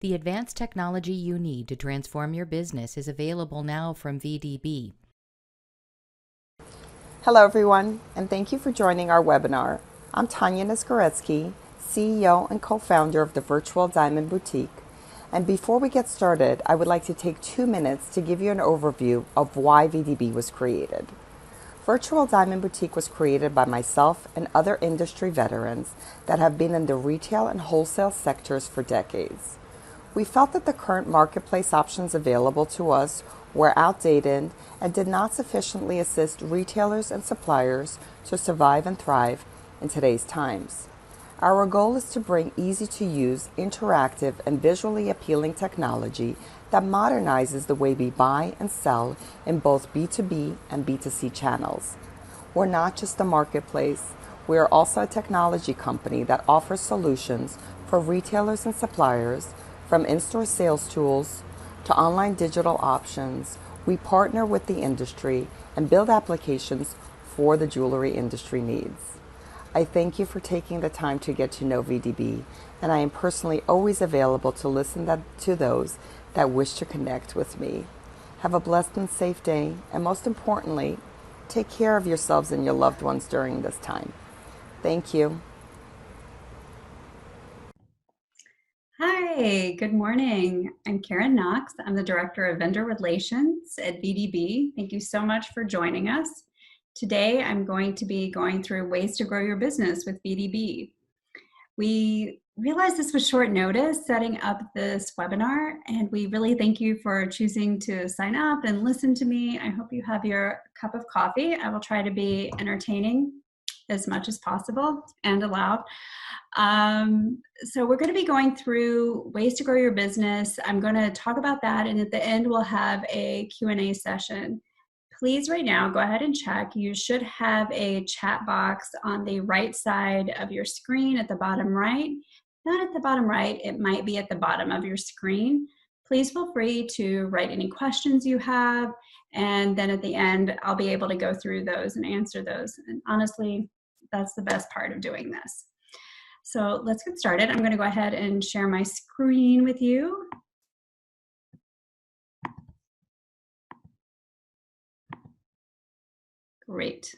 The advanced technology you need to transform your business is available now from VDB. Hello everyone, and thank you for joining our webinar. I'm Tanya Niskoretsky, CEO and co-founder of the Virtual Diamond Boutique. And before we get started, I would like to take 2 minutes to give you an overview of why VDB was created. Virtual Diamond Boutique was created by myself and other industry veterans that have been in the retail and wholesale sectors for decades. We felt that the current marketplace options available to us were outdated and did not sufficiently assist retailers and suppliers to survive and thrive in today's times. Our goal is to bring easy-to-use, interactive, and visually appealing technology that modernizes the way we buy and sell in both B2B and B2C channels. We're not just a marketplace, we are also a technology company that offers solutions for retailers and suppliers. From in-store sales tools to online digital options, we partner with the industry and build applications for the jewelry industry needs. I thank you for taking the time to get to know VDB, and I am personally always available to listen to those that wish to connect with me. Have a blessed and safe day, and most importantly, take care of yourselves and your loved ones during this time. Thank you. Hi, good morning. I'm Karen Knox. I'm the Director of Vendor Relations at VDB. Thank you so much for joining us. Today, I'm going to be going through ways to grow your business with VDB. We realized this was short notice setting up this webinar, and we really thank you for choosing to sign up and listen to me. I hope you have your cup of coffee. I will try to be entertaining as much as possible and aloud. So we're going to be going through ways to grow your business. I'm going to talk about that, and at the end we'll have a Q&A session. Please right now go ahead and check. You should have a chat box on the right side of your screen at the bottom right. Not at the bottom right, it might be at the bottom of your screen. Please feel free to write any questions you have, and then at the end I'll be able to go through those and answer those. And honestly, that's the best part of doing this. So let's get started. I'm going to go ahead and share my screen with you. Great.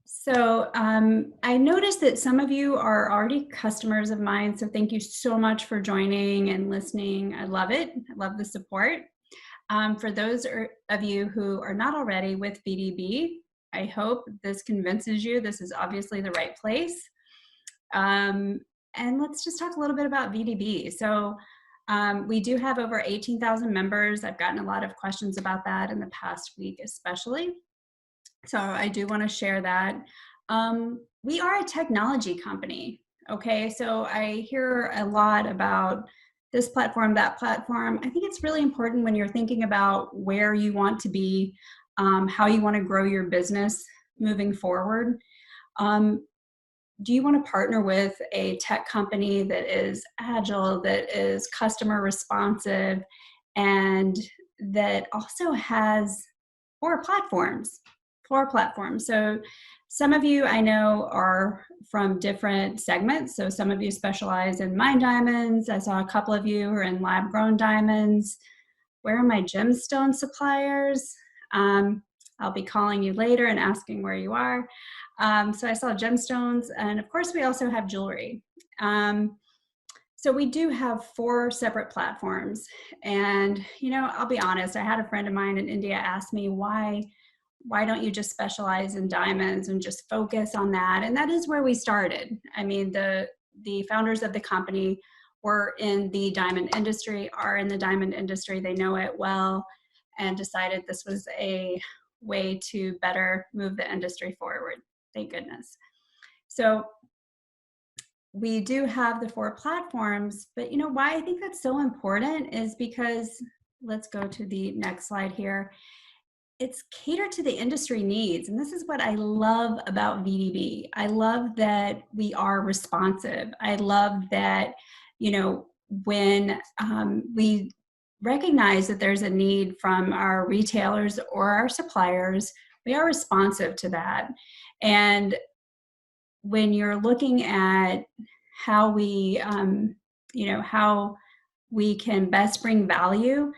So I noticed that some of you are already customers of mine, so thank you so much for joining and listening. I love it. I love the support. For those of you who are not already with VDB, I hope this convinces you this is obviously the right place. And let's just talk a little bit about VDB. So we do have over 18,000 members. I've gotten a lot of questions about that in the past week, especially. So I do want to share that. We are a technology company, okay? So I hear a lot about this platform, that platform. I think it's really important when you're thinking about where you want to be, how you want to grow your business moving forward. Do you want to partner with a tech company that is agile, that is customer responsive, and that also has four platforms? So some of you I know are from different segments. So some of you specialize in mine diamonds. I saw a couple of you are in lab grown diamonds. Where are my gemstone suppliers? I'll be calling you later and asking where you are. So I saw gemstones, and of course we also have jewelry. So we do have 4 separate platforms. And, you know, I'll be honest, I had a friend of mine in India ask me, why don't you just specialize in diamonds and just focus on that? And that is where we started. I mean, the founders of the company were in the diamond industry, are in the diamond industry, they know it well, and decided this was a way to better move the industry forward. Thank goodness. So we do have the 4 platforms, but you know why I think that's so important is because, let's go to the next slide here. It's catered to the industry needs. And this is what I love about VDB. I love that we are responsive. I love that, you know, when we recognize that there's a need from our retailers or our suppliers, we are responsive to that. And when you're looking at how we, you know, how we can best bring value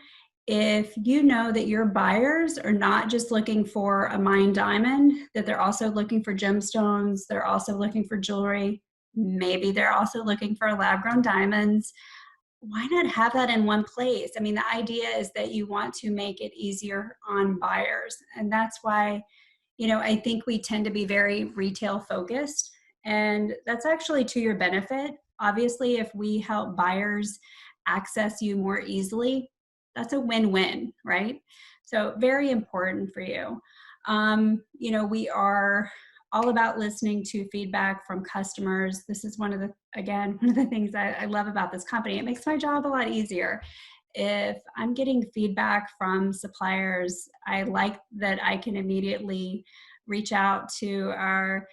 if you know that your buyers are not just looking for a mined diamond, that they're also looking for gemstones, they're also looking for jewelry, maybe they're also looking for lab-grown diamonds. Why not have that in one place? I mean, the idea is that you want to make it easier on buyers. And that's why, I think we tend to be very retail focused. And that's actually to your benefit. Obviously, if we help buyers access you more easily, that's a win-win, right? So very important for you. We are all about listening to feedback from customers. This is one of the things I love about this company. It makes my job a lot easier. If I'm getting feedback from suppliers, I like that I can immediately reach out to our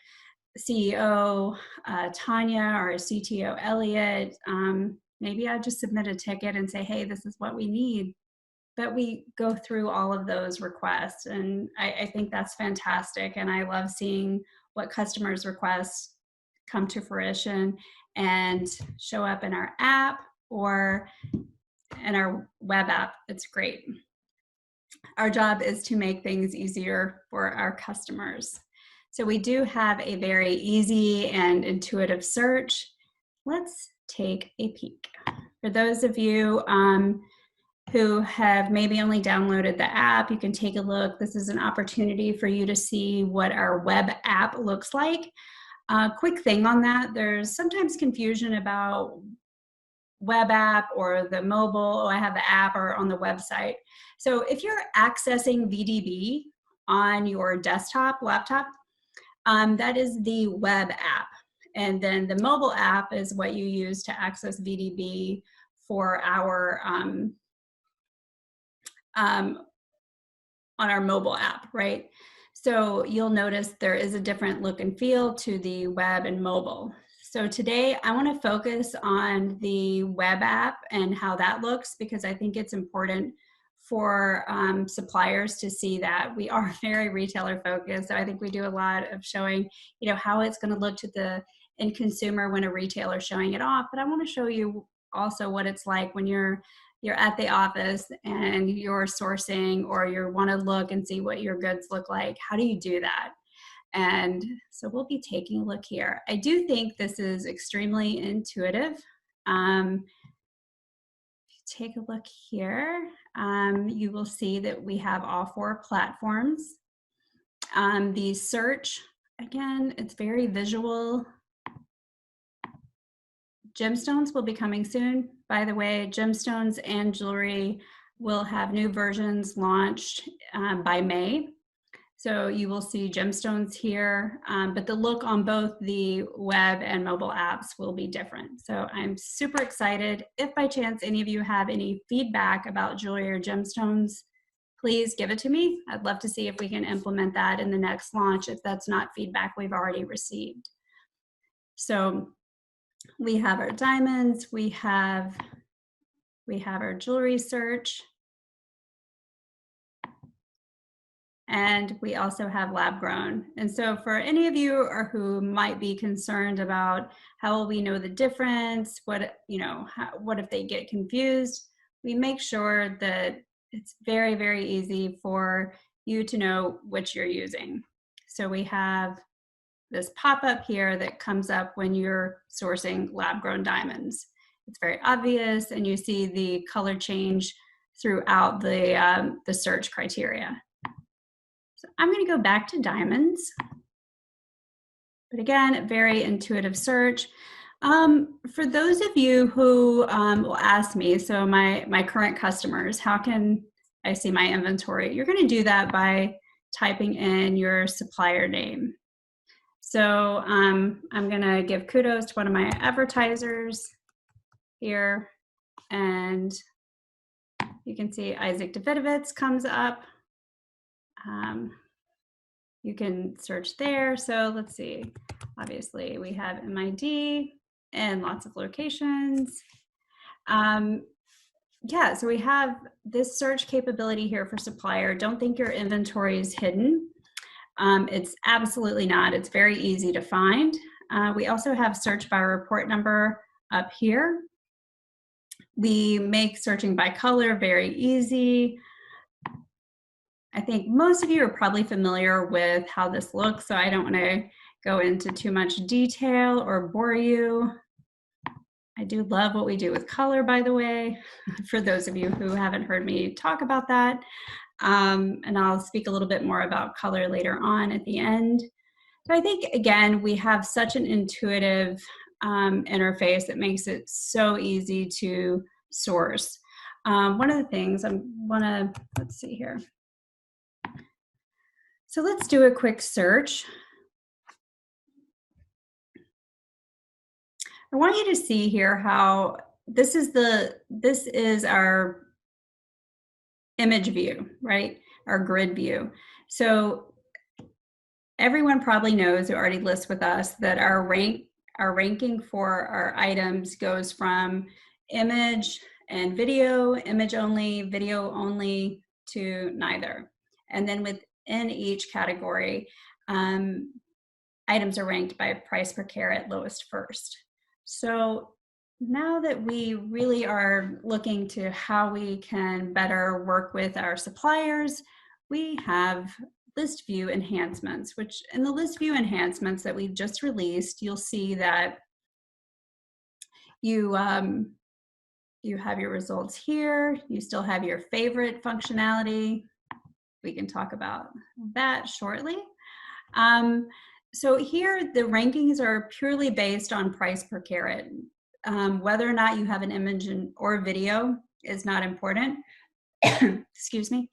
CEO, Tanya, or our CTO, Elliot. Maybe I just submit a ticket and say, hey, this is what we need. But we go through all of those requests, and I think that's fantastic. And I love seeing what customers' requests come to fruition and show up in our app or in our web app. It's great. Our job is to make things easier for our customers. So we do have a very easy and intuitive search. Let's take a peek. For those of you who have maybe only downloaded the app, you can take a look. This is an opportunity for you to see what our web app looks like. Quick thing on that, there's sometimes confusion about web app or the mobile, I have the app or on the website. So if you're accessing VDB on your desktop, laptop, that is the web app. And then the mobile app is what you use to access VDB for our on our mobile app, right? So you'll notice there is a different look and feel to the web and mobile. So today I want to focus on the web app and how that looks, because I think it's important for suppliers to see that. We are very retailer focused. So I think we do a lot of showing, how it's going to look to the end consumer when a retailer is showing it off. But I want to show you also what it's like when you're at the office and you're sourcing, or you want to look and see what your goods look like. How do you do that? And so we'll be taking a look here. I do think this is extremely intuitive. Take a look here. You will see that we have all 4 platforms. The search, again, it's very visual. Gemstones will be coming soon. By the way, gemstones and jewelry will have new versions launched by May. So you will see gemstones here, but the look on both the web and mobile apps will be different. So I'm super excited. If by chance any of you have any feedback about jewelry or gemstones, please give it to me. I'd love to see if we can implement that in the next launch, if that's not feedback we've already received. So we have our diamonds, we have our jewelry search, and we also have lab grown. And so for any of you who might be concerned about how will we know the difference, what if they get confused, we make sure that it's very, very easy for you to know which you're using. So we have this pop-up here that comes up when you're sourcing lab-grown diamonds. It's very obvious, and you see the color change throughout the search criteria. So I'm going to go back to diamonds. But again, very intuitive search. For those of you who will ask me, so my current customers, how can I see my inventory? You're going to do that by typing in your supplier name. So I'm going to give kudos to one of my advertisers here, and you can see Isaac Davidovitz comes up. You can search there. So let's see, obviously we have MID and lots of locations. Yeah, so we have this search capability here for supplier. Don't think your inventory is hidden. It's absolutely not. It's very easy to find. We also have search by report number up here. We make searching by color very easy. I think most of you are probably familiar with how this looks, so I don't want to go into too much detail or bore you. I do love what we do with color, by the way, for those of you who haven't heard me talk about that. And I'll speak a little bit more about color later on at the end. So I think, again, we have such an intuitive interface that makes it so easy to source. One of the things let's see here. So let's do a quick search. I want you to see here how this is our image view, right? Our grid view. So everyone probably knows who already lists with us that our ranking for our items goes from image and video, image only, video only, to neither. And then within each category, items are ranked by price per carat, lowest first. So now that we really are looking to how we can better work with our suppliers, we have list view enhancements, which in the list view enhancements that we just released, you'll see that you have your results here. You still have your favorite functionality. We can talk about that shortly. So here, the rankings are purely based on price per carat. Whether or not you have an image or video is not important. Excuse me.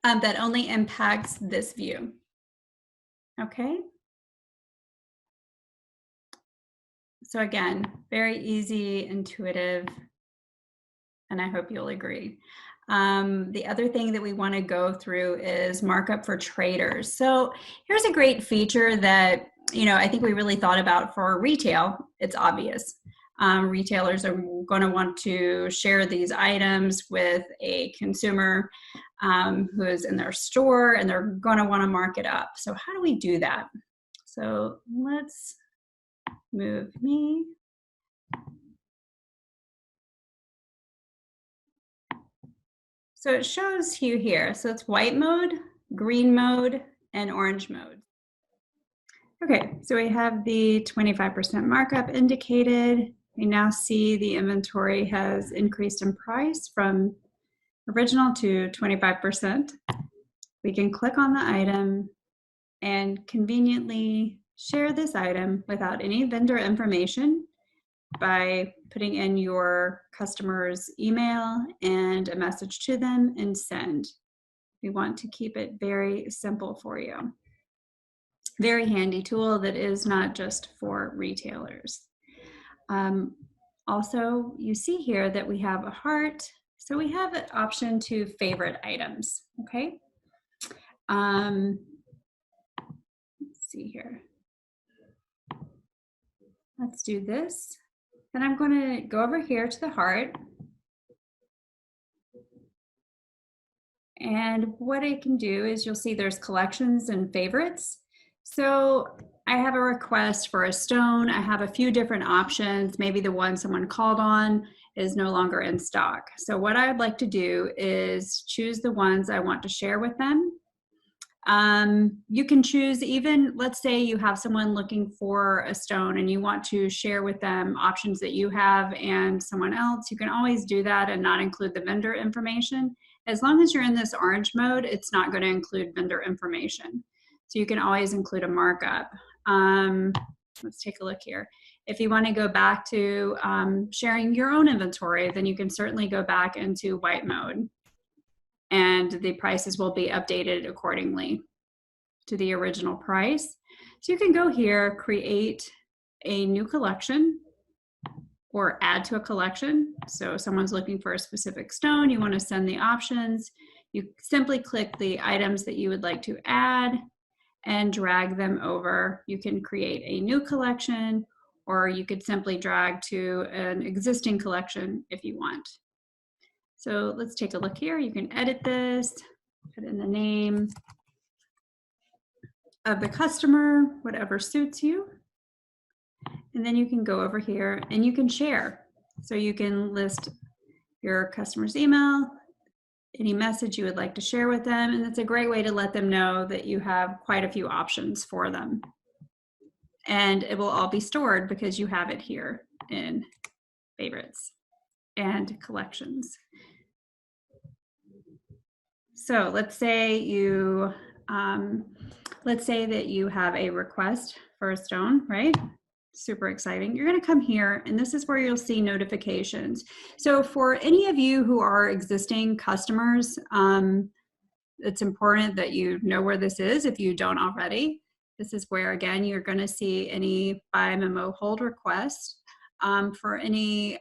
That only impacts this view. Okay. So again, very easy, intuitive, and I hope you'll agree. The other thing that we want to go through is markup for traders. So here's a great feature that, I think we really thought about for retail. It's obvious. Retailers are going to want to share these items with a consumer who is in their store, and they're going to want to mark it up. So how do we do that? So let's move me. So it shows you here. So it's white mode, green mode, and orange mode. Okay, so we have the 25% markup indicated. We now see the inventory has increased in price from original to 25%. We can click on the item and conveniently share this item without any vendor information by putting in your customer's email and a message to them and send. We want to keep it very simple for you. Very handy tool that is not just for retailers. Also, you see here that we have a heart. So we have an option to favorite items, okay? Let's see here. Let's do this. Then I'm going to go over here to the heart. And what I can do is you'll see there's collections and favorites. So I have a request for a stone. I have a few different options. Maybe the one someone called on is no longer in stock. So what I'd like to do is choose the ones I want to share with them. You can choose even, let's say you have someone looking for a stone and you want to share with them options that you have and someone else. You can always do that and not include the vendor information. As long as you're in this orange mode, it's not going to include vendor information. So you can always include a markup. Let's take a look here. If you want to go back to sharing your own inventory, then you can certainly go back into white mode, and the prices will be updated accordingly to the original price. So you can go here, create a new collection or add to a collection. So if someone's looking for a specific stone, you want to send the options. You simply click the items that you would like to add and drag them over. You can create a new collection, or you could simply drag to an existing collection if you want. So let's take a look here. You can edit this, put in the name of the customer, whatever suits you. And then you can go over here and you can share. So you can list your customer's email, any message you would like to share with them, and it's a great way to let them know that you have quite a few options for them. And it will all be stored because you have it here in favorites and collections. So let's say that you have a request for a stone, right? Super exciting. You're going to come here, and this is where you'll see notifications. So for any of you who are existing customers, it's important that you know where this is if you don't already. This is where, again, you're going to see any buy memo hold requests. For any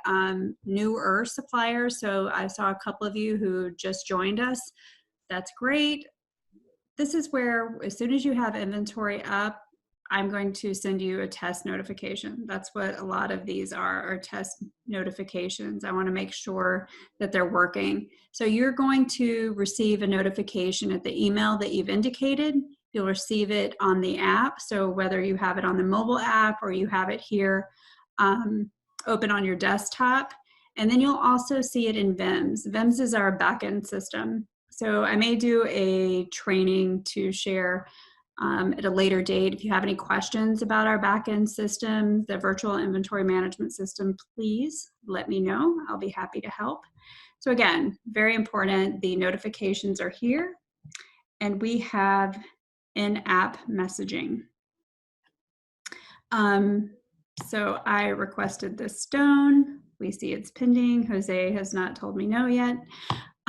newer suppliers, so I saw a couple of you who just joined us. That's great. This is where, as soon as you have inventory up, I'm going to send you a test notification. That's what a lot of these are test notifications. I want to make sure that they're working. So you're going to receive a notification at the email that you've indicated. You'll receive it on the app. So whether you have it on the mobile app or you have it here open on your desktop. And then you'll also see it in VIMS. VIMS is our backend system. So I may do a training to share at a later date. If you have any questions about our backend system, the virtual inventory management system, please let me know. I'll be happy to help. So again, very important, the notifications are here, and we have in-app messaging. So I requested this stone. We see it's pending. Jose has not told me no yet.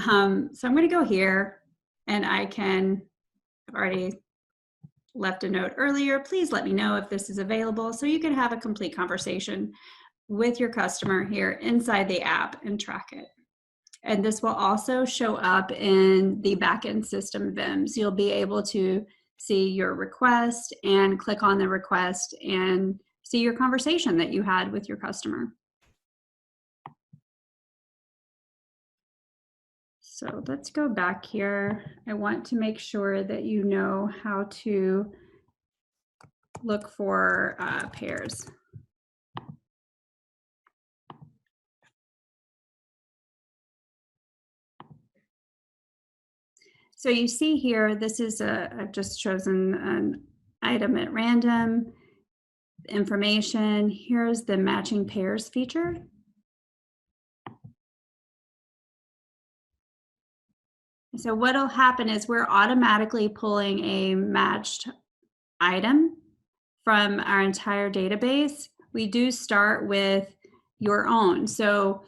So I'm going to go here, and I've already left a note earlier. Please let me know if this is available so you can have a complete conversation with your customer here inside the app and track it. And this will also show up in the backend system VIMS. You'll be able to see your request and click on the request and see your conversation that you had with your customer. So let's go back here. I want to make sure that you know how to look for pairs. So you see here, this is I've just chosen an item at random, information. Here's the matching pairs feature. So what'll happen is we're automatically pulling a matched item from our entire database. We do start with your own. So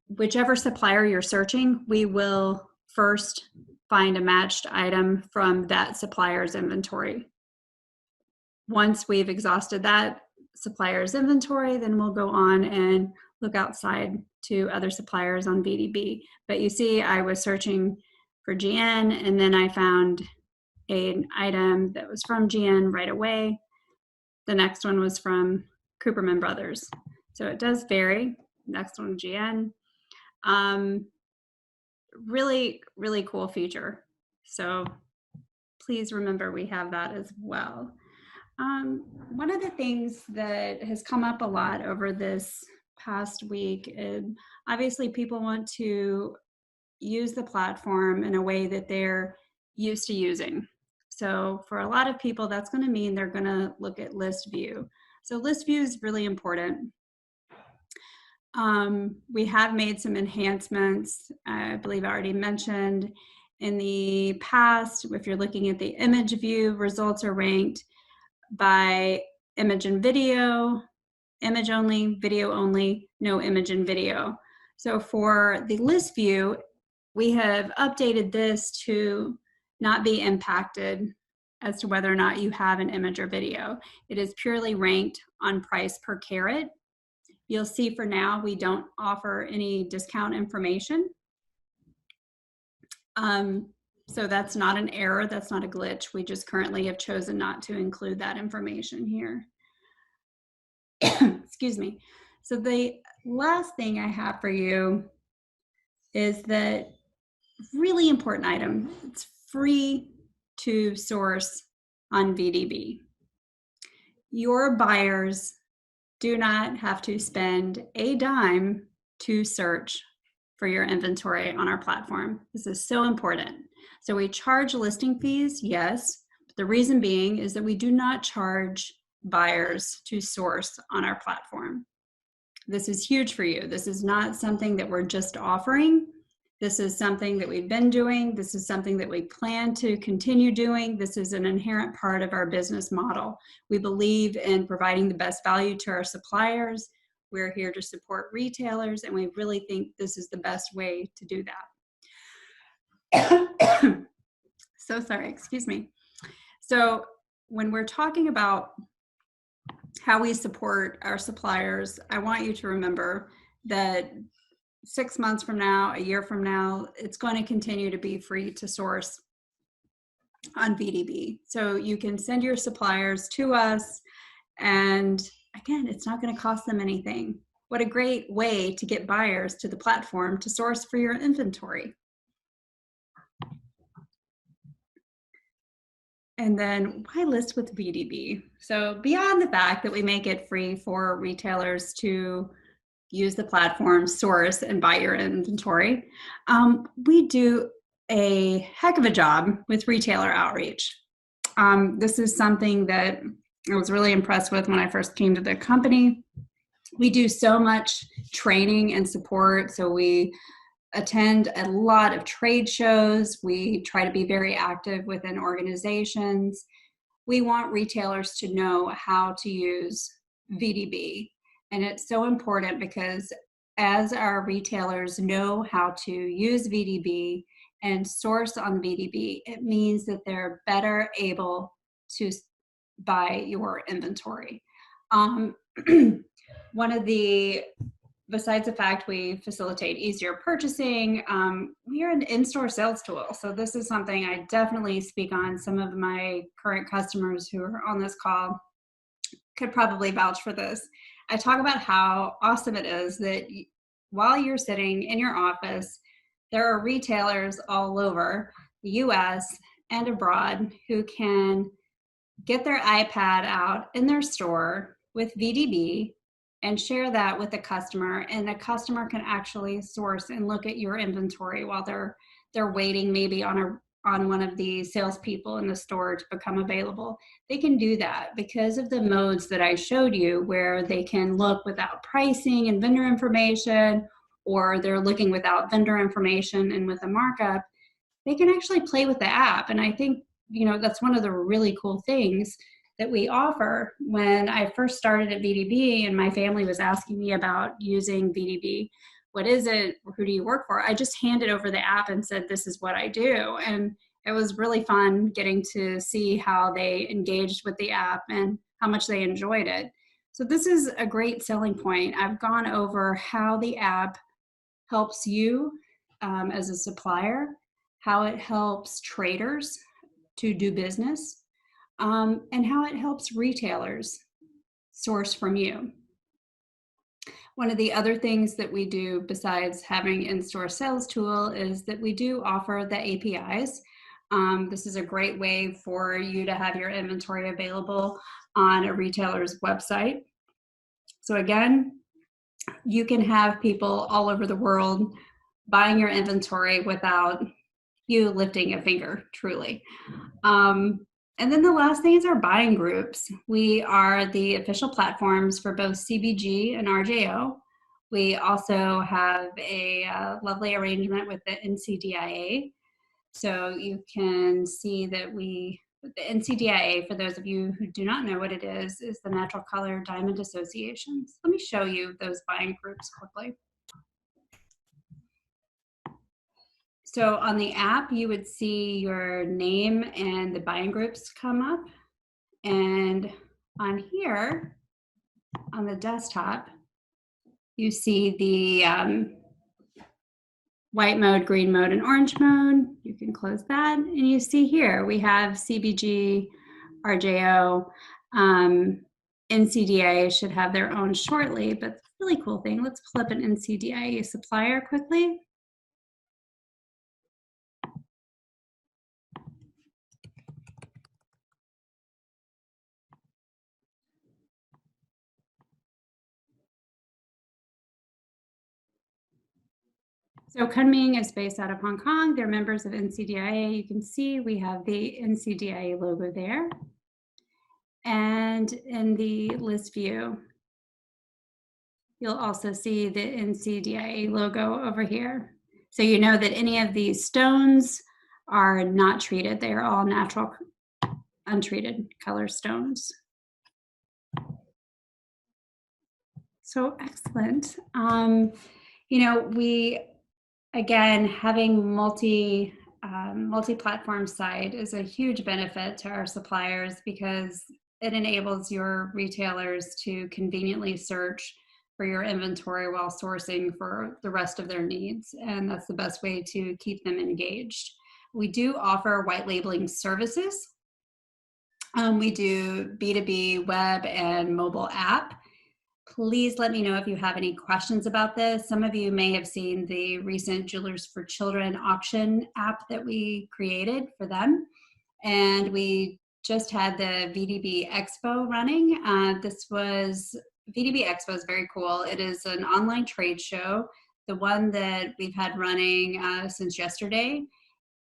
whichever supplier you're searching, we will first find a matched item from that supplier's inventory. Once we've exhausted that supplier's inventory, then we'll go on and look outside to other suppliers on VDB. But you see, I was searching for GN, and then I found an item that was from GN right away. The next one was from Cooperman Brothers. So it does vary. Next one, GN. Really, really cool feature. So please remember we have that as well. One of the things that has come up a lot over this past week is obviously people want to use the platform in a way that they're used to using. So for a lot of people, that's going to mean they're going to look at list view. So list view is really important. We have made some enhancements. I believe I already mentioned in the past, if you're looking at the image view, results are ranked by image and video, image only, video only, no image and video. So for the list view, we have updated this to not be impacted as to whether or not you have an image or video. It is purely ranked on price per carat. You'll see for now, we don't offer any discount information. So that's not an error, that's not a glitch. We just currently have chosen not to include that information here. Excuse me. So the last thing I have for you is that really important item. It's free to source on VDB. Your buyers do not have to spend a dime to search for your inventory on our platform. This is so important. So we charge listing fees, yes. But the reason being is that we do not charge buyers to source on our platform. This is huge for you. This is not something that we're just offering. This is something that we've been doing. This is something that we plan to continue doing. This is an inherent part of our business model. We believe in providing the best value to our suppliers. We're here to support retailers, and we really think this is the best way to do that. So sorry, excuse me. So when we're talking about how we support our suppliers, I want you to remember that 6 months from now, a year from now, it's going to continue to be free to source on VDB. So you can send your suppliers to us, and again, it's not going to cost them anything. What a great way to get buyers to the platform to source for your inventory. And then why list with VDB? So beyond the fact that we make it free for retailers to use the platform, source, and buy your inventory, we do a heck of a job with retailer outreach. This is something that I was really impressed with when I first came to the company. We do so much training and support. So we attend a lot of trade shows. We try to be very active within organizations. We want retailers to know how to use VDB. And it's so important because as our retailers know how to use VDB and source on VDB, it means that they're better able to buy your inventory. One of the, besides the fact we facilitate easier purchasing, we are an in-store sales tool. So this is something I definitely speak on. Some of my current customers who are on this call could probably vouch for this. I talk about how awesome it is that while you're sitting in your office, there are retailers all over the US and abroad who can get their iPad out in their store with VDB and share that with the customer, and the customer can actually source and look at your inventory while they're waiting maybe on one of the salespeople in the store to become available. They can do that because of the modes that I showed you, where they can look without pricing and vendor information, or they're looking without vendor information and with a markup. They can actually play with the app, and I think that's one of the really cool things that we offer. When I first started at VDB and my family was asking me about using VDB, what is it? Who do you work for? I just handed over the app and said, this is what I do. And it was really fun getting to see how they engaged with the app and how much they enjoyed it. So this is a great selling point. I've gone over how the app helps you as a supplier, how it helps traders to do business, and how it helps retailers source from you. One of the other things that we do besides having in-store sales tool is that we do offer the APIs. This is a great way for you to have your inventory available on a retailer's website. So again, you can have people all over the world buying your inventory without you lifting a finger, truly. And then the last thing is our buying groups. We are the official platforms for both CBG and RJO. We also have a lovely arrangement with the NCDIA. So you can see that the NCDIA, for those of you who do not know what it is the Natural Color Diamond Associations. Let me show you those buying groups quickly. So on the app, you would see your name and the buying groups come up. And on here, on the desktop, you see the white mode, green mode, and orange mode. You can close that. And you see here, we have CBG, RJO, NCDIA should have their own shortly, but it's a really cool thing. Let's pull up an NCDIA supplier quickly. So Kunming is based out of Hong Kong. They're members of NCDIA. You can see we have the NCDIA logo there. And in the list view, you'll also see the NCDIA logo over here. So you know that any of these stones are not treated. They are all natural, untreated color stones. So excellent. We, again, having multi-platform site is a huge benefit to our suppliers because it enables your retailers to conveniently search for your inventory while sourcing for the rest of their needs. And that's the best way to keep them engaged. We do offer white labeling services. We do B2B web and mobile app. Please let me know if you have any questions about this. Some of you may have seen the recent Jewelers for Children auction app that we created for them. And we just had the VDB Expo running. VDB Expo is very cool. It is an online trade show. The one that we've had running since yesterday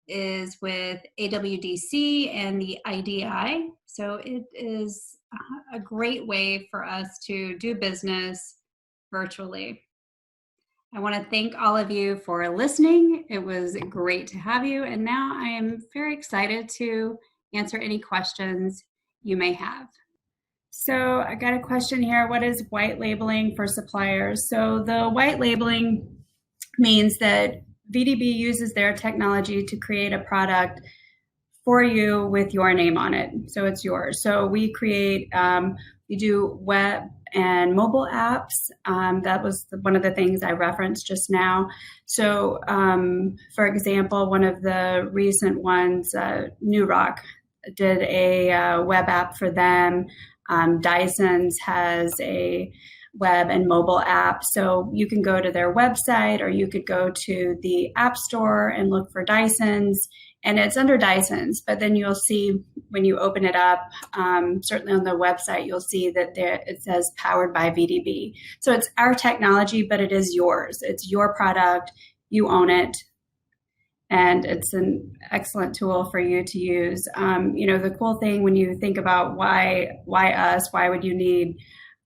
is with AWDC and the IDI. So it is a great way for us to do business virtually. I want to thank all of you for listening. It was great to have you. And now I am very excited to answer any questions you may have. So I got a question here. What is white labeling for suppliers? So the white labeling means that VDB uses their technology to create a product for you with your name on it. So it's yours. So we create, we do web and mobile apps. That was one of the things I referenced just now. So for example, one of the recent ones, New Rock did a web app for them. Dyson's has a web and mobile app. So you can go to their website or you could go to the App Store and look for Dyson's, and it's under Dyson's, but then you'll see when you open it up, certainly on the website, you'll see that it says powered by VDB. So it's our technology, but it is yours. It's your product. You own it. And it's an excellent tool for you to use. The cool thing when you think about why us, why would you need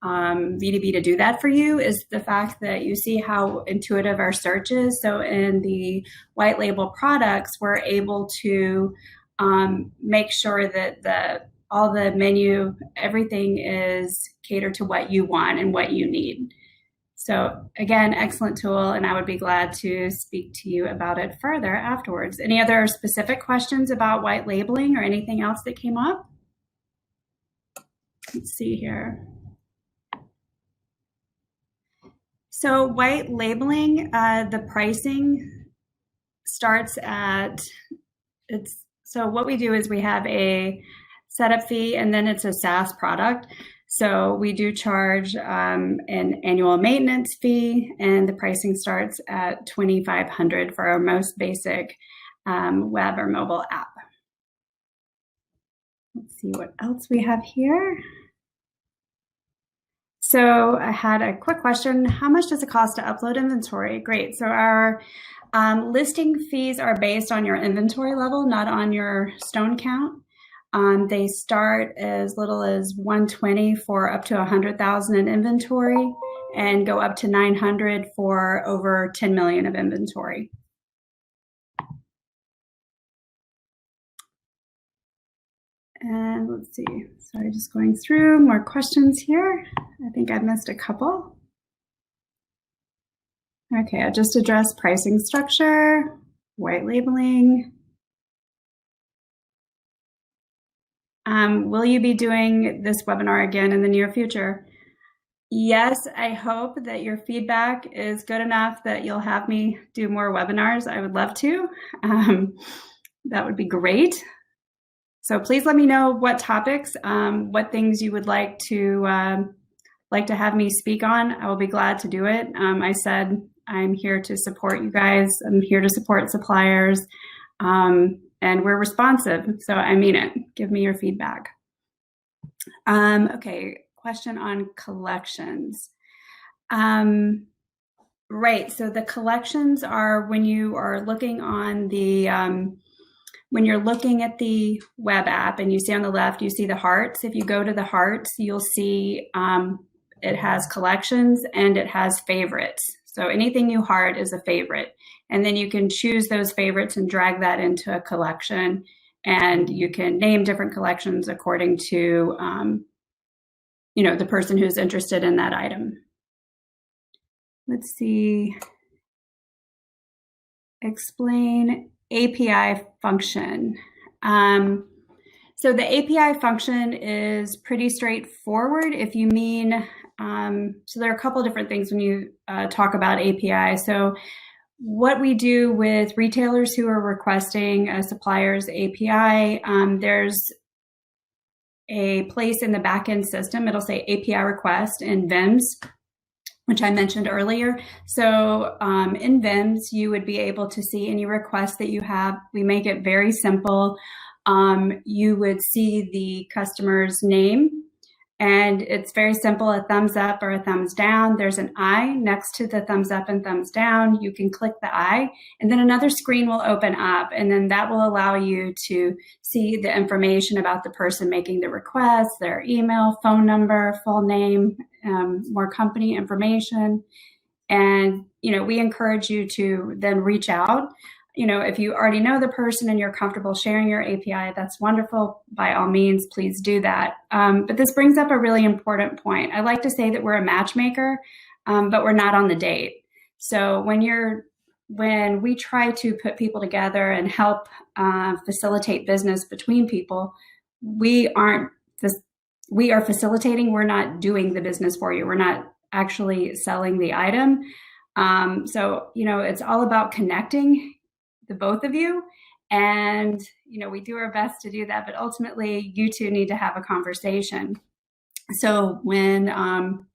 VDB to do that for you, is the fact that you see how intuitive our search is. So in the white label products, we're able to make sure that all the menu, everything is catered to what you want and what you need. So again, excellent tool, and I would be glad to speak to you about it further afterwards. Any other specific questions about white labeling or anything else that came up? Let's see here. So white labeling, the pricing starts at, so what we do is we have a setup fee and then it's a SaaS product. So we do charge an annual maintenance fee, and the pricing starts at $2,500 for our most basic web or mobile app. Let's see what else we have here. So I had a quick question. How much does it cost to upload inventory? Great. So our listing fees are based on your inventory level, not on your stone count. They start as little as $120 for up to 100,000 in inventory and go up to $900 for over 10 million of inventory. And let's see, sorry, just going through more questions here. I think I missed a couple. Okay, I just addressed pricing structure, white labeling. Will you be doing this webinar again in the near future? Yes, I hope that your feedback is good enough that you'll have me do more webinars. I would love to. That would be great. So please let me know what topics, what things you would like to have me speak on. I will be glad to do it. I said I'm here to support you guys. I'm here to support suppliers. And we're responsive, so I mean it. Give me your feedback. Okay, question on collections. Right. So the collections are when you are looking on the when you're looking at the web app and you see on the left, you see the hearts. If you go to the hearts, you'll see it has collections and it has favorites. So anything you heart is a favorite. And then you can choose those favorites and drag that into a collection. And you can name different collections according to, the person who's interested in that item. Let's see. Explain API function. So the API function is pretty straightforward. If you mean, so there are a couple of different things when you talk about API. So what we do with retailers who are requesting a supplier's API, there's a place in the backend system. It'll say API request in VIMS, which I mentioned earlier. So in VIMS, you would be able to see any requests that you have. We make it very simple. You would see the customer's name, and it's very simple, a thumbs up or a thumbs down. There's an I next to the thumbs up and thumbs down. You can click the I, and then another screen will open up, and then that will allow you to see the information about the person making the request, their email, phone number, full name, more company information. And, we encourage you to then reach out. If you already know the person and you're comfortable sharing your API, that's wonderful. By all means, please do that. But this brings up a really important point. I like to say that we're a matchmaker, but we're not on the date. So when we try to put people together and help facilitate business between people, we are facilitating. We're not doing the business for you. We're not actually selling the item. So it's all about connecting the both of you. And, we do our best to do that, but ultimately you two need to have a conversation. So when,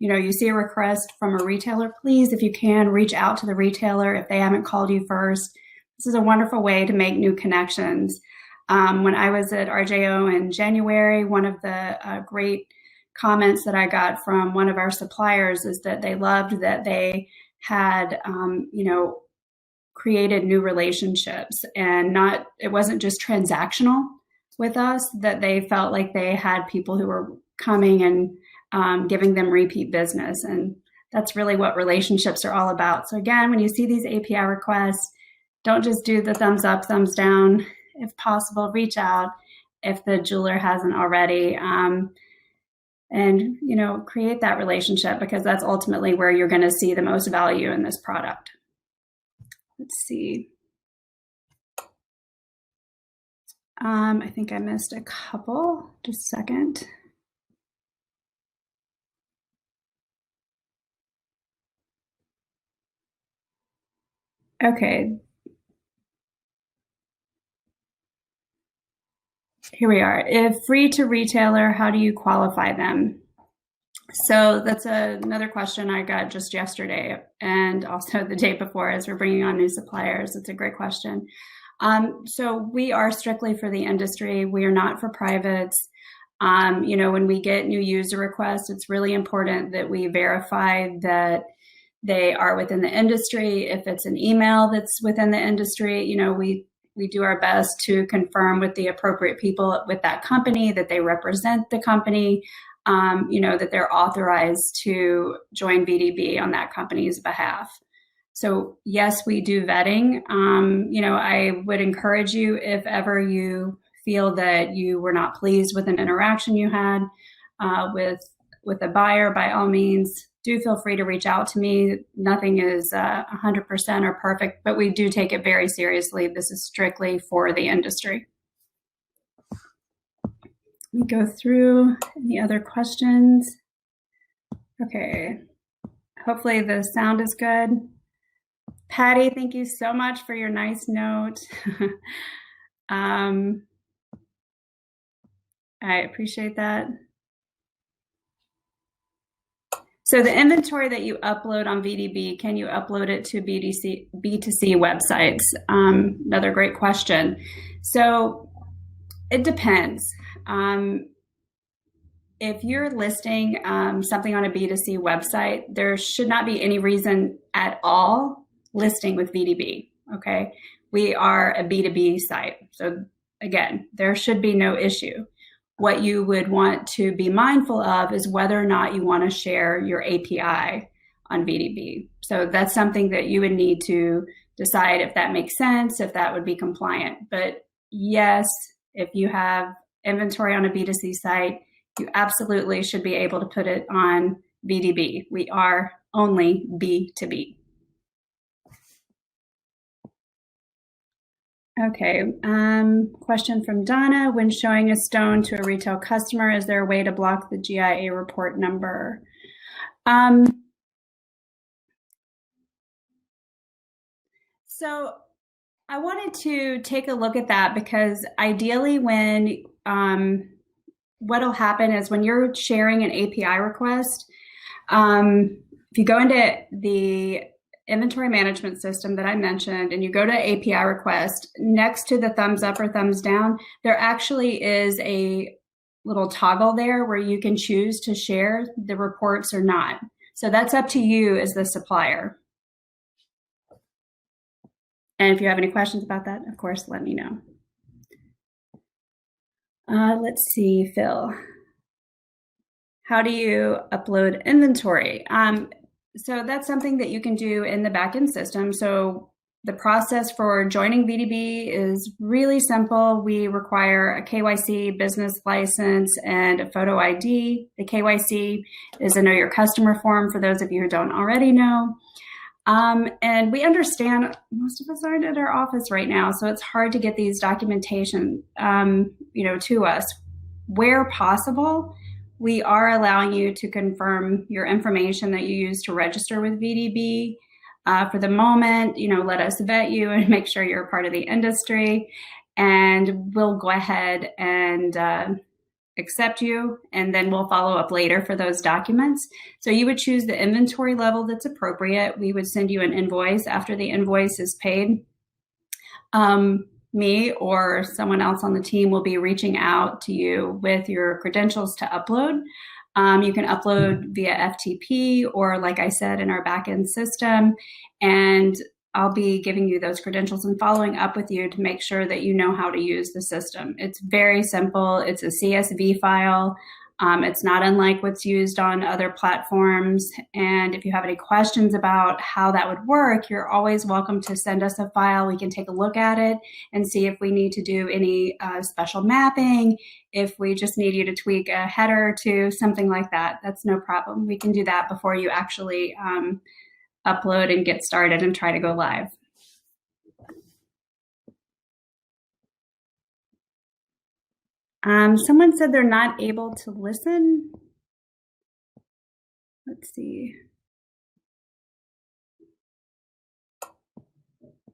you see a request from a retailer, please, if you can, reach out to the retailer if they haven't called you first. This is a wonderful way to make new connections. When I was at RJO in January, one of the great comments that I got from one of our suppliers is that they loved that they had, created new relationships, and it wasn't just transactional with us, that they felt like they had people who were coming and giving them repeat business. And that's really what relationships are all about. So again, when you see these API requests, don't just do the thumbs up, thumbs down. If possible, reach out if the jeweler hasn't already, and create that relationship, because that's ultimately where you're going to see the most value in this product. Let's see. I think I missed a couple. Just a second. Okay. Here we are. If free to retailer, how do you qualify them? So that's another question I got just yesterday, and also the day before, as we're bringing on new suppliers. It's a great question. So we are strictly for the industry. We are not for privates. When we get new user requests, it's really important that we verify that they are within the industry. If it's an email that's within the industry, we do our best to confirm with the appropriate people with that company that they represent the company, that they're authorized to join VDB on that company's behalf. So yes, we do vetting. I would encourage you, if ever you feel that you were not pleased with an interaction you had with a buyer, by all means, do feel free to reach out to me. Nothing is 100% or perfect, but we do take it very seriously. This is strictly for the industry. Let me go through any other questions. Okay, hopefully the sound is good. Patty, thank you so much for your nice note. I appreciate that. So the inventory that you upload on VDB, can you upload it to B2C websites? Another great question. So it depends. if you're listing something on a B2C website, there should not be any reason at all listing with VDB, okay? We are a B2B site. So again, there should be no issue. What you would want to be mindful of is whether or not you want to share your API on VDB. So that's something that you would need to decide if that makes sense, if that would be compliant. But yes, if you have inventory on a B2C site, you absolutely should be able to put it on VDB. We are only B2B. Okay, question from Donna. When showing a stone to a retail customer, is there a way to block the GIA report number? So I wanted to take a look at that because ideally when what'll happen is when you're sharing an API request, if you go into the inventory management system that I mentioned and you go to API request, next to the thumbs up or thumbs down, there actually is a little toggle there where you can choose to share the reports or not. So that's up to you as the supplier. And if you have any questions about that, of course, let me know. Let's see, Phil. How do you upload inventory? So that's something that you can do in the backend system. So the process for joining VDB is really simple. We require a KYC business license and a photo ID. The KYC is a Know Your Customer form for those of you who don't already know. And we understand most of us aren't at our office right now, so it's hard to get these documentation, to us. Where possible, we are allowing you to confirm your information that you use to register with VDB. For the moment, let us vet you and make sure you're a part of the industry, and we'll go ahead and accept you, and then we'll follow up later for those documents. So you would choose the inventory level that's appropriate. We would send you an invoice. After the invoice is paid, me or someone else on the team will be reaching out to you with your credentials to upload. You can upload via FTP or, like I said, in our backend system, and I'll be giving you those credentials and following up with you to make sure that you know how to use the system. It's very simple. It's a CSV file. It's not unlike what's used on other platforms. And if you have any questions about how that would work, you're always welcome to send us a file. We can take a look at it and see if we need to do any special mapping, if we just need you to tweak a header to something like that. That's no problem. We can do that before you actually upload and get started and try to go live. Someone said they're not able to listen. Let's see.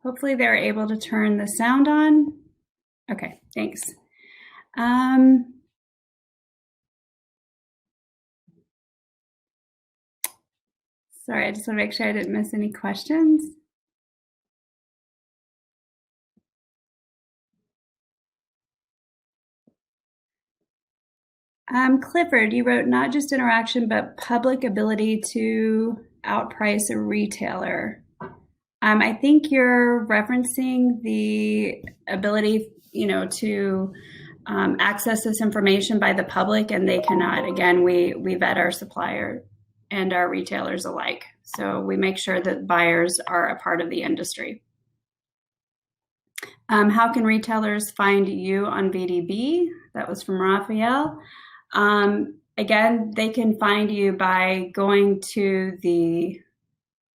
Hopefully they're able to turn the sound on. Okay, thanks. Sorry, I just want to make sure I didn't miss any questions. Clifford, you wrote not just interaction, but public ability to outprice a retailer. I think you're referencing the ability, to access this information by the public, and they cannot. Again, we vet our supplier and our retailers alike. So we make sure that buyers are a part of the industry. How can retailers find you on VDB? That was from Raphael. Again, they can find you by going to the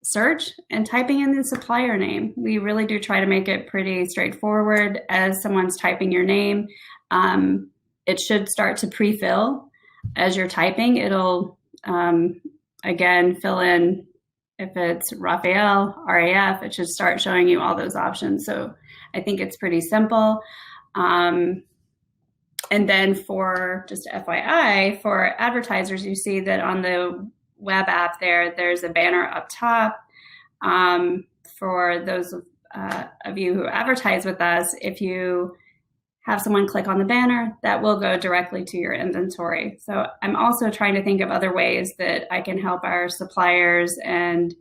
search and typing in the supplier name. We really do try to make it pretty straightforward. As someone's typing your name, it should start to pre-fill as you're typing. It'll, again, fill in if it's Raphael, RAF, it should start showing you all those options. So I think it's pretty simple. And then for just FYI, for advertisers, you see that on the web app there's a banner up top. For those of you who advertise with us, if you have someone click on the banner, that will go directly to your inventory. So I'm also trying to think of other ways that I can help our suppliers and,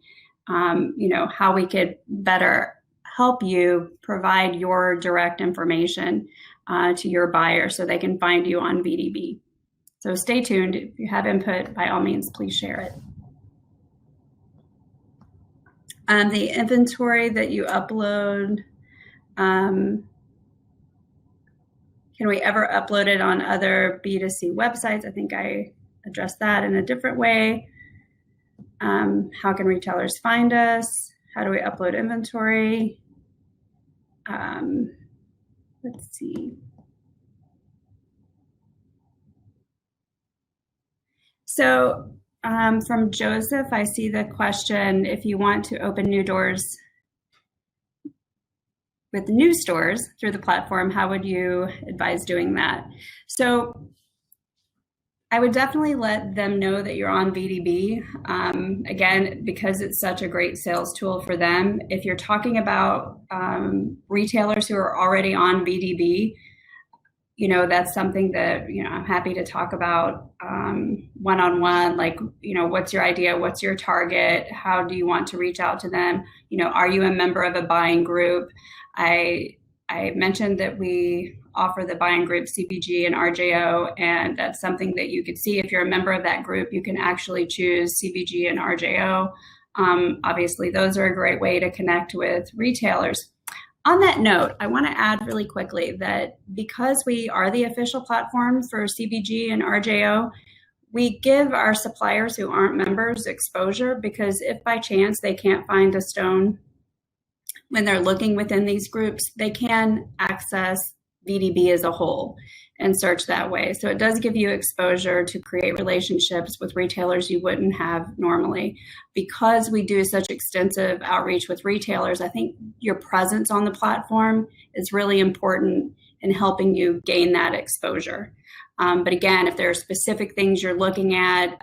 how we could better help you provide your direct information to your buyer so they can find you on VDB. So stay tuned. If you have input, by all means, please share it. The inventory that you upload, can we ever upload it on other B2C websites? I think I addressed that in a different way. How can retailers find us? How do we upload inventory? Let's see. So from Joseph, I see the question, if you want to open new doors with new stores through the platform, how would you advise doing that? So I would definitely let them know that you're on VDB. Again, because it's such a great sales tool for them. If you're talking about retailers who are already on VDB, that's something that, I'm happy to talk about one-on-one, like, what's your idea? What's your target? How do you want to reach out to them? Are you a member of a buying group? I mentioned that we offer the buying group CPG and RJO, and that's something that you could see. If you're a member of that group, you can actually choose CPG and RJO. Obviously, those are a great way to connect with retailers. On that note, I want to add really quickly that because we are the official platform for CPG and RJO, we give our suppliers who aren't members exposure, because if by chance they can't find a stone when they're looking within these groups, they can access VDB as a whole and search that way. So it does give you exposure to create relationships with retailers you wouldn't have normally. Because we do such extensive outreach with retailers, I think your presence on the platform is really important in helping you gain that exposure. But again, if there are specific things you're looking at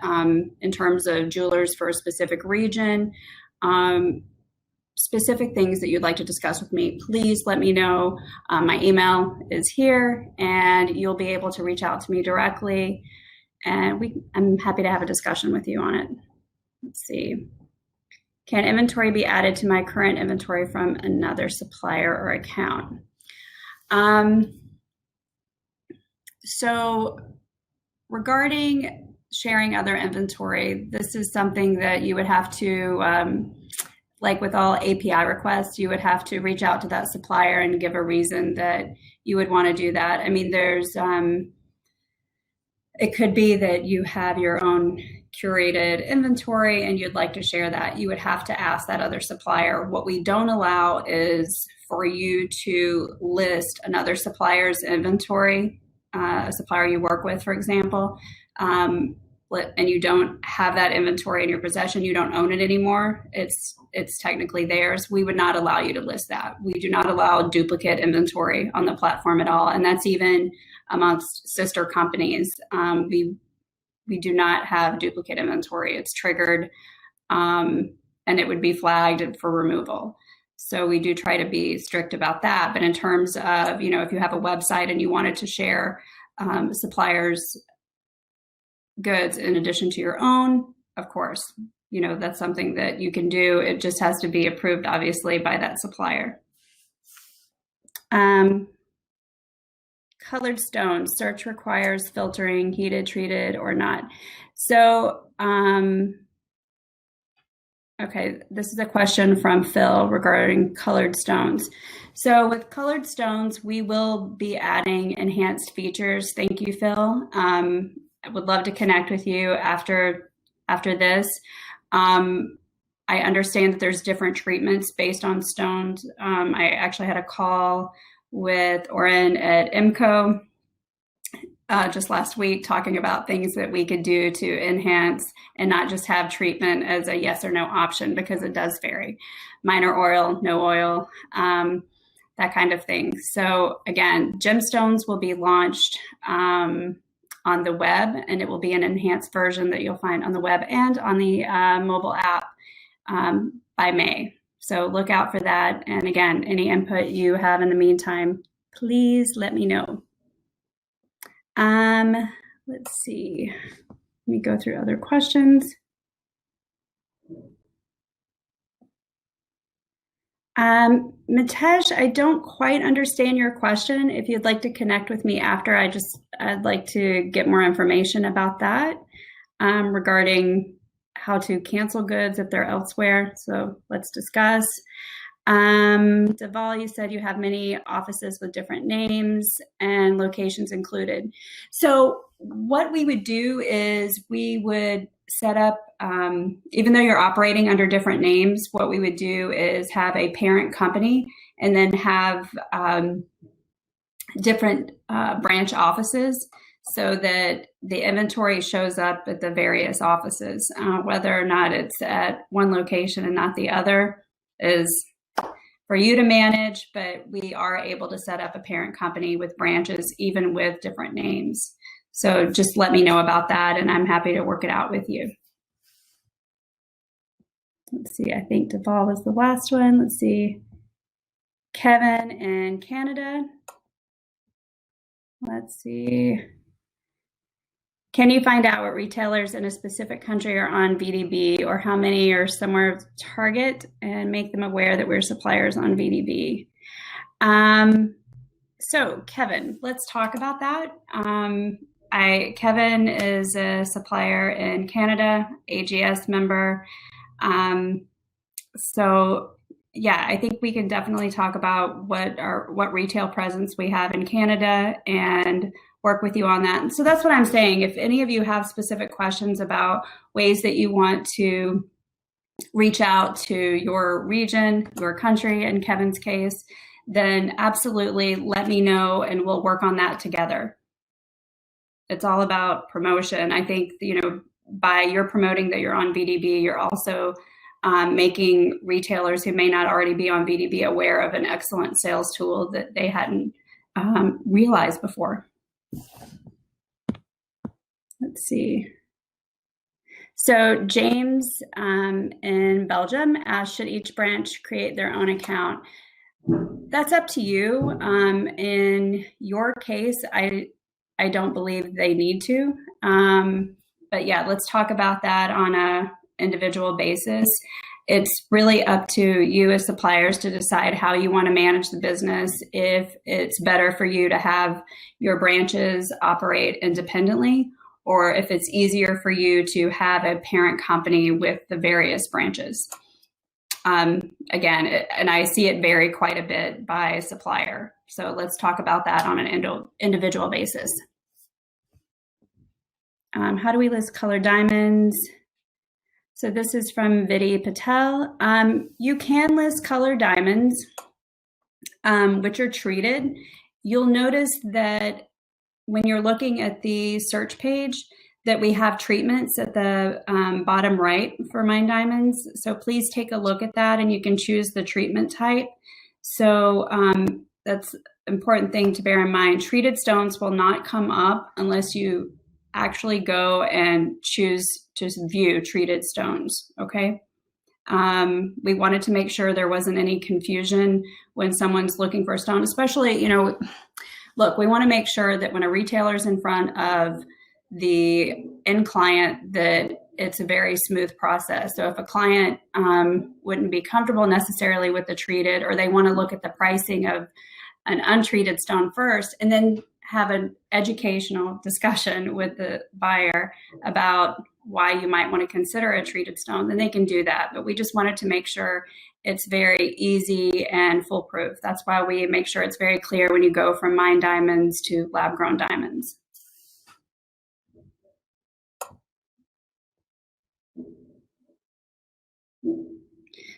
in terms of jewelers for a specific region, specific things that you'd like to discuss with me, please let me know. My email is here, and you'll be able to reach out to me directly, and I'm happy to have a discussion with you on it. Let's see. Can inventory be added to my current inventory from another supplier or account? So regarding sharing other inventory, this is something that you would have to, like with all API requests, you would have to reach out to that supplier and give a reason that you would want to do that. I mean, there's, it could be that you have your own curated inventory and you'd like to share that. You would have to ask that other supplier. What we don't allow is for you to list another supplier's inventory, a supplier you work with, for example, and you don't have that inventory in your possession, you don't own it anymore, it's technically theirs. We would not allow you to list that. We do not allow duplicate inventory on the platform at all. And that's even amongst sister companies. We do not have duplicate inventory. It's triggered and it would be flagged for removal. So we do try to be strict about that. But in terms of, if you have a website and you wanted to share suppliers' goods in addition to your own, of course, that's something that you can do. It just has to be approved, obviously, by that supplier. Colored stones, search requires filtering, heated, treated, or not. So, okay, this is a question from Phil regarding colored stones. So with colored stones, we will be adding enhanced features. Thank you, Phil. I would love to connect with you after this. I understand that there's different treatments based on stones. I actually had a call with Oren at IMCO just last week talking about things that we could do to enhance and not just have treatment as a yes or no option, because it does vary. Minor oil, no oil, that kind of thing. So again, gemstones will be launched on the web, and it will be an enhanced version that you'll find on the web and on the mobile app by May. So look out for that. And again, any input you have in the meantime, please let me know. Let's see. Let me go through other questions. Mitesh, I don't quite understand your question. If you'd like to connect with me after, I'd like to get more information about that regarding how to cancel goods if they're elsewhere. So let's discuss. Deval, you said you have many offices with different names and locations included. So what we would do is we would set up, even though you're operating under different names, what we would do is have a parent company and then have different branch offices so that the inventory shows up at the various offices. Whether or not it's at one location and not the other is for you to manage, but we are able to set up a parent company with branches, even with different names. So just let me know about that, and I'm happy to work it out with you. Let's see, I think Deval was the last one. Let's see, Kevin in Canada. Let's see. Can you find out what retailers in a specific country are on VDB or how many are somewhere target and make them aware that we're suppliers on VDB? So Kevin, let's talk about that. Kevin is a supplier in Canada, AGS member. So yeah, I think we can definitely talk about what retail presence we have in Canada and work with you on that. And so that's what I'm saying. If any of you have specific questions about ways that you want to reach out to your region, your country, in Kevin's case, then absolutely let me know and we'll work on that together. It's all about promotion. I think, by your promoting that you're on VDB, you're also making retailers who may not already be on VDB aware of an excellent sales tool that they hadn't realized before. Let's see. So James in Belgium asked, should each branch create their own account? That's up to you. In your case, I don't believe they need to. But yeah, let's talk about that on a individual basis. It's really up to you as suppliers to decide how you want to manage the business, if it's better for you to have your branches operate independently, or if it's easier for you to have a parent company with the various branches. Again, and I see it vary quite a bit by supplier. So let's talk about that on an individual basis. How do we list colored diamonds? So this is from Vidi Patel. You can list colored diamonds, which are treated. You'll notice that when you're looking at the search page, that we have treatments at the bottom right for mine diamonds. So please take a look at that and you can choose the treatment type. So that's an important thing to bear in mind. Treated stones will not come up unless you actually go and choose to view treated stones, okay? We wanted to make sure there wasn't any confusion when someone's looking for a stone, especially, look, we want to make sure that when a retailer's in front of the end client that it's a very smooth process. So if a client wouldn't be comfortable necessarily with the treated, or they want to look at the pricing of an untreated stone first and then have an educational discussion with the buyer about why you might want to consider a treated stone, then they can do that. But we just wanted to make sure it's very easy and foolproof. That's why we make sure it's very clear when you go from mine diamonds to lab-grown diamonds.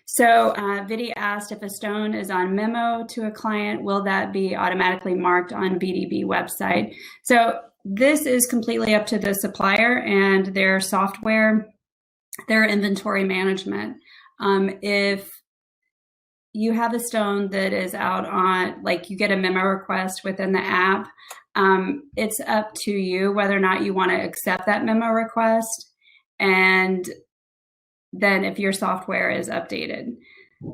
So Vidi asked, if a stone is on memo to a client, will that be automatically marked on VDB website? So this is completely up to the supplier and their software, their inventory management. If you have a stone that is out on, like you get a memo request within the app, it's up to you whether or not you want to accept that memo request, and then if your software is updated.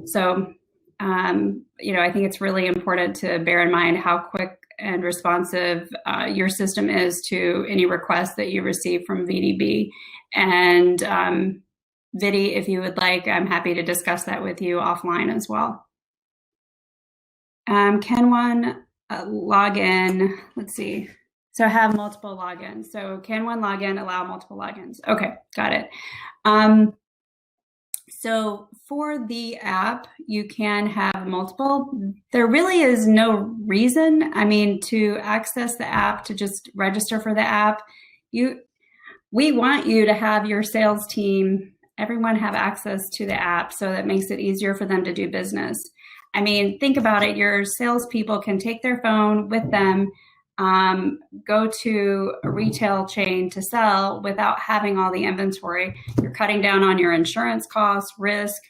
So I think it's really important to bear in mind how quick and responsive your system is to any requests that you receive from VDB. And Vidi, if you would like, I'm happy to discuss that with you offline as well. Can one log in? Let's see. So have multiple logins. So can one login allow multiple logins? Okay, got it. So for the app, you can have multiple. There really is no reason, to access the app, to just register for the app. We want you to have your sales team, everyone have access to the app, so that makes it easier for them to do business. Think about it. Your salespeople can take their phone with them, go to a retail chain to sell without having all the inventory. You're cutting down on your insurance costs, risk,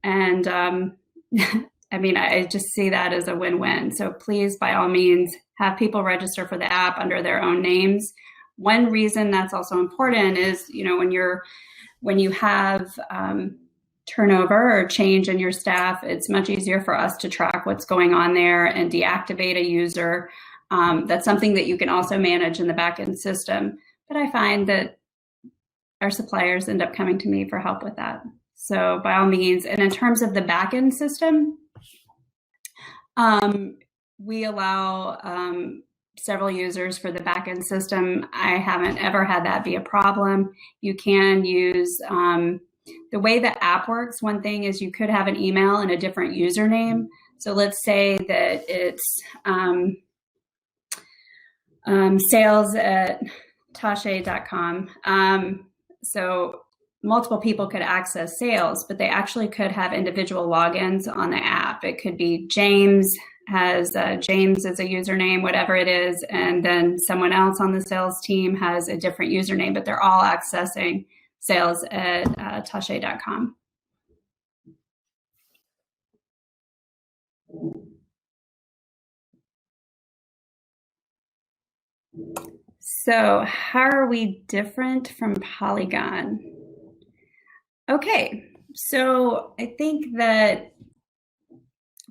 and I just see that as a win-win. So please, by all means, have people register for the app under their own names. One reason that's also important is, when you have turnover or change in your staff, it's much easier for us to track what's going on there and deactivate a user. That's something that you can also manage in the backend system. But I find that our suppliers end up coming to me for help with that. So by all means, and in terms of the backend system, we allow several users for the backend system. I haven't ever had that be a problem. You can use the way the app works. One thing is you could have an email and a different username. So let's say that it's sales@tashe.com. So multiple people could access sales, but they actually could have individual logins on the app. It could be James has James as a username, whatever it is, and then someone else on the sales team has a different username, but they're all accessing sales@tashe.com. So how are we different from Polygon? Okay, so I think that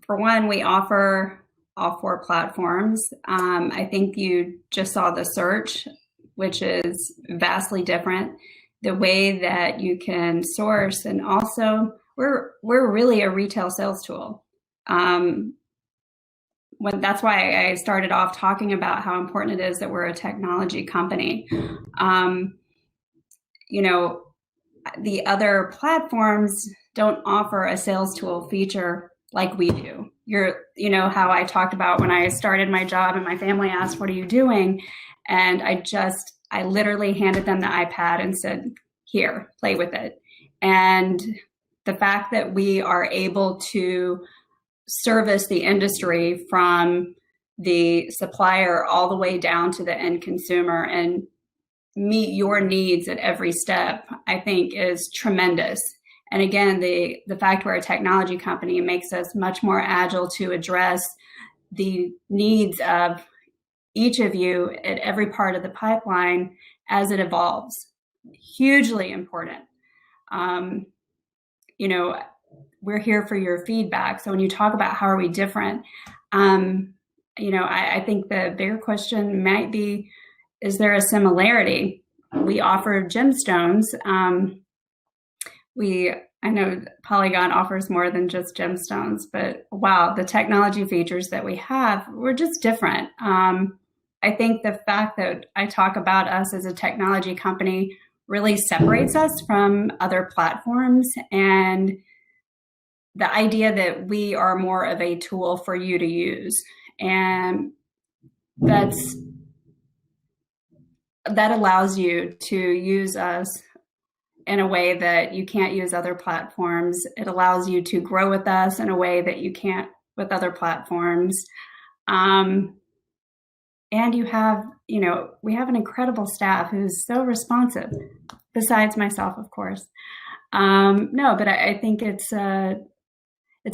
for one, we offer all 4 platforms. I think you just saw the search, which is vastly different. The way that you can source, and also we're really a retail sales tool. That's why I started off talking about how important it is that we're a technology company. The other platforms don't offer a sales tool feature like we do. How I talked about when I started my job and my family asked, "What are you doing?" And I literally handed them the iPad and said, "Here, play with it." And the fact that we are able to service the industry from the supplier all the way down to the end consumer and meet your needs at every step, I think is tremendous. And again, the fact we're a technology company makes us much more agile to address the needs of each of you at every part of the pipeline as it evolves. Hugely important. We're here for your feedback. So when you talk about how are we different, I think the bigger question might be, is there a similarity? We offer gemstones. I know Polygon offers more than just gemstones, but wow, the technology features that we have, we're just different. I think the fact that I talk about us as a technology company really separates us from other platforms, and the idea that we are more of a tool for you to use. And that allows you to use us in a way that you can't use other platforms. It allows you to grow with us in a way that you can't with other platforms. And we have an incredible staff who's so responsive, besides myself, of course. But I think it's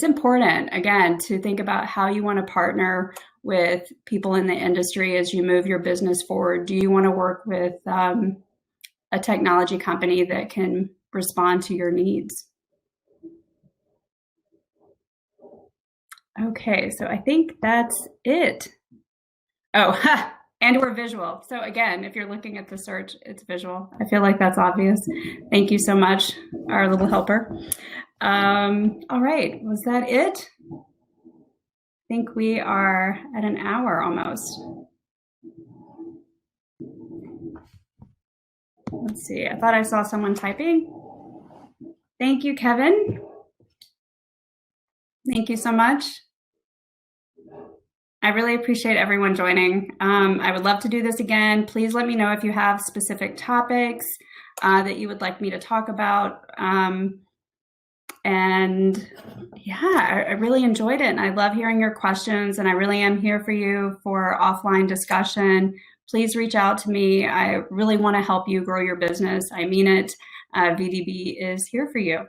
important, again, to think about how you want to partner with people in the industry as you move your business forward. Do you want to work with a technology company that can respond to your needs? Okay, so I think that's it. Oh, and we're visual. So again, if you're looking at the search, it's visual. I feel like that's obvious. Thank you so much, our little helper. All right, was that it? I think we are at an hour almost. Let's see, I thought I saw someone typing. Thank you, Kevin. Thank you so much. I really appreciate everyone joining. I would love to do this again. Please let me know if you have specific topics that you would like me to talk about. And yeah, I really enjoyed it. And I love hearing your questions. And I really am here for you for offline discussion. Please reach out to me. I really want to help you grow your business. I mean it. VDB is here for you.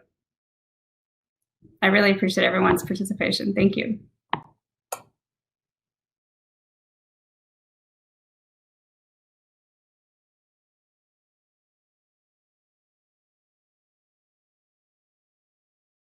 I really appreciate everyone's participation. Thank you.